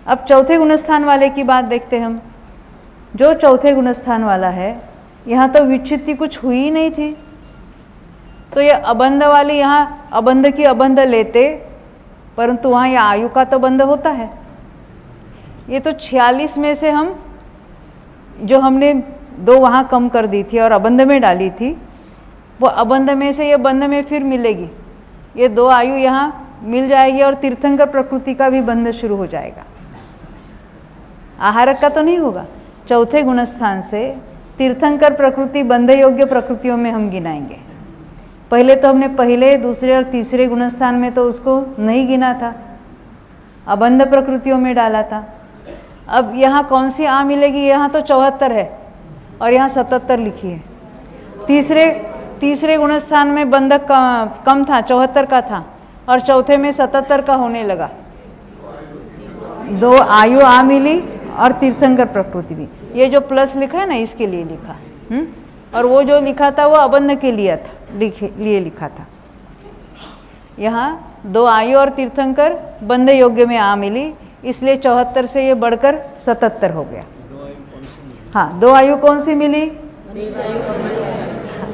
अब चौथे गुणस्थान वाले की बात देखते हैं हम। जो चौथे गुणस्थान वाला है, यहाँ तो विच्छित्ति कुछ हुई ही नहीं थी, तो ये अबंध वाली यहाँ अबंध की अबंध लेते, परंतु वहाँ ये आयु का तो बंध होता है। ये तो 46 में से हम जो हमने 2 वहाँ कम कर दी थी और अबंध में डाली थी, वो अबंध में से ये बंध में फिर मिलेगी। ये 2 आयु यहाँ मिल जाएगी और तीर्थंकर प्रकृति का भी बंध शुरू हो जाएगा। आहारक का तो नहीं होगा। चौथे गुणस्थान से तीर्थंकर प्रकृति बंध योग्य प्रकृतियों में हम गिनाएंगे। पहले तो हमने पहले, दूसरे और तीसरे गुणस्थान में तो उसको नहीं गिना था, अबंध प्रकृतियों में डाला था। अब यहाँ कौन सी आ मिलेगी? यहाँ तो 74 है और यहाँ 77 लिखी है। तीसरे गुणस्थान में बंधक कम था, 74 का था, और चौथे में 77 का होने लगा। 2 आयु आ मिली और तीर्थंकर प्रकृति भी। ये जो प्लस लिखा है ना, इसके लिए लिखा, और वो जो लिखा था वो अबंध के लिए लिखा था। यहाँ 2 आयु और तीर्थंकर बंध योग्य में आ मिली, इसलिए 74 से ये बढ़कर 77 हो गया। हाँ, 2 आयु कौन सी मिली?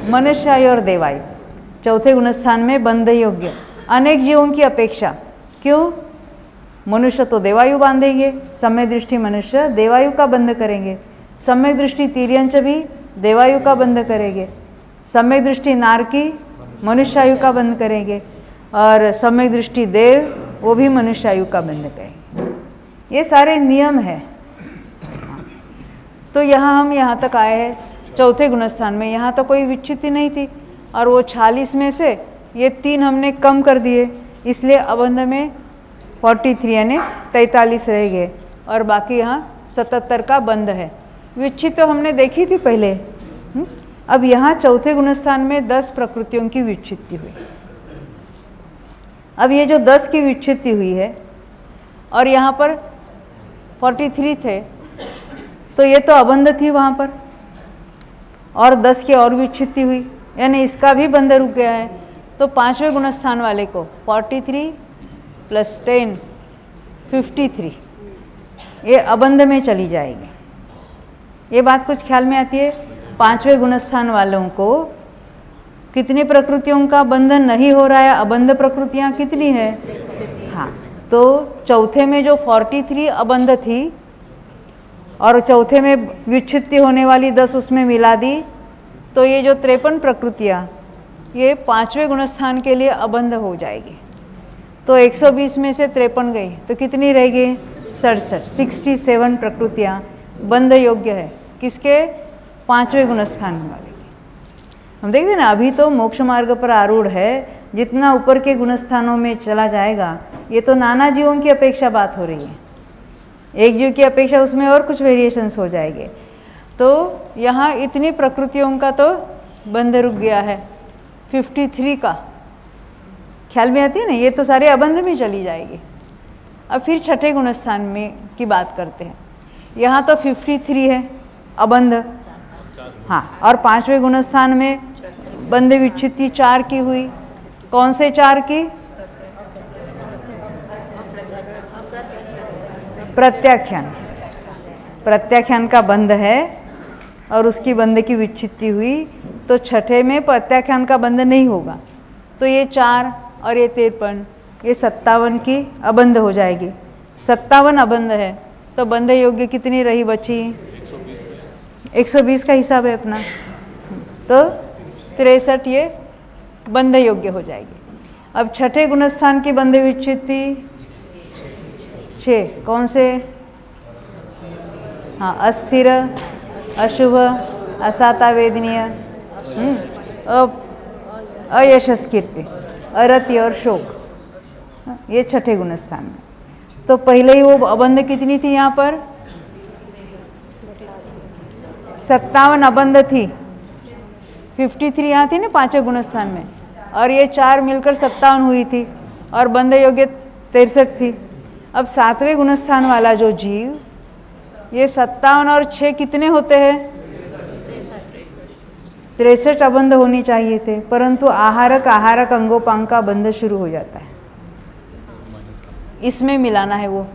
मनुष्य आयु और देवायु। चौथे गुणस्थान में बंध योग्य अनेक जीवों की अपेक्षा। क्यों? मनुष्य तो देवायु बांधेंगे, सम्यक दृष्टि मनुष्य देवायु का बंध करेंगे, सम्यक दृष्टि तिर्यंच भी देवायु का बंध करेंगे, सम्यक दृष्टि नारकी मनुष्य आयु का बंध करेंगे, और सम्यक दृष्टि देव वो भी मनुष्य आयु का बंध करेंगे। ये सारे नियम है। तो यहाँ हम यहाँ तक आए हैं चौथे गुणस्थान में। यहाँ तो कोई विच्छित्ति नहीं थी, और वो 46 में से ये 3 हमने कम कर दिए, इसलिए अबंध में 43 यानी 43 रह गए, और बाकी यहाँ 77 का बंध है। विच्छित्ति तो हमने देखी थी पहले। अब यहाँ चौथे गुणस्थान में 10 प्रकृतियों की विच्छित्ति हुई। अब ये जो 10 की विच्छित्ति हुई है और यहाँ पर 43 थे, तो ये तो अबंध थी वहाँ पर, और 10 की और विच्छित्ति हुई, यानी इसका भी बंध रुक गया है। तो 5वें गुणस्थान वाले को 43 + 10 53 ये अबंध में चली जाएगी। ये बात कुछ ख्याल में आती है? 5वें गुणस्थान वालों को कितनी प्रकृतियों का बंधन नहीं हो रहा है? अबंध प्रकृतियाँ कितनी है? हाँ, तो चौथे में जो 43 अबंध थी और चौथे में विच्छित्ति होने वाली 10 उसमें मिला दी, तो ये जो 53 प्रकृतियाँ ये 5वें गुणस्थान के लिए अबंध हो जाएगी। तो 120 में से 53 गई, तो कितनी रह गई? 67 प्रकृतियाँ बंध योग्य है। किसके? 5वें गुणस्थान वाले। हम देखते हैं ना, अभी तो मोक्ष मार्ग पर आरूढ़ है, जितना ऊपर के गुणस्थानों में चला जाएगा, ये तो नाना जीवों की अपेक्षा बात हो रही है। एक जीव की अपेक्षा उसमें और कुछ वेरिएशंस हो जाएंगे। तो यहाँ इतनी प्रकृतियों का तो बंध रुक गया है, 53 का। ख्याल में आती है ना? ये तो सारे अबंध में चली जाएगी। अब फिर छठे गुणस्थान में की बात करते हैं। यहाँ तो 53 है अबंध, हाँ, और 5वें गुणस्थान में बंध विच्छित्ति 4 की हुई। कौन से 4 की? प्रत्याख्यान। प्रत्याख्यान का बंध है और उसकी बंध की विच्छित्ति हुई, तो छठे में प्रत्याख्यान का बंध नहीं होगा। तो ये 4 और ये 53, ये 57 की अबंध हो जाएगी। 57 अबंध है, तो बंध योग्य कितनी रही बची? 120 का हिसाब है अपना, तो 63 ये बंध योग्य हो जाएगी। अब छठे गुणस्थान की बंध विच्छित्ति 6, कौन से? हाँ, अस्थिर, अशुभ, असाता वेदनीय, अयशस कीर्ति, अरति और शोक, ये छठे गुणस्थान में। तो पहले ही वो अबंध कितनी थी? यहाँ पर 57 अबंध थी। 53 यहाँ थी ना 5वें गुणस्थान में, और ये 4 मिलकर 57 हुई थी, और बंध योग्य 63 थी। अब 7वें गुणस्थान वाला जो जीव, ये 57 और 6 कितने होते हैं? 63 अबंध होनी चाहिए थे, परंतु आहारक अंगोपांग का बंध शुरू हो जाता है। इसमें मिलाना है वो,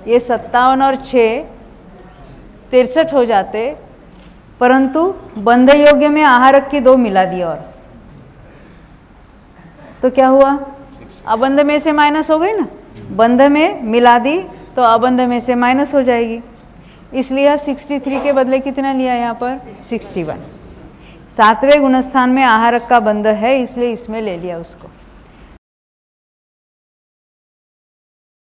ये 57 और 6 63 हो जाते, परंतु बंध योग्य में आहारक की 2 मिला दी और तो क्या हुआ, अबंध में से माइनस हो गई ना, बंध में मिला दी तो अबंध में से माइनस हो जाएगी, इसलिए 63 के बदले कितना लिया यहाँ पर 61। 7वें गुणस्थान में आहारक का बंध है, इसलिए इसमें ले लिया उसको।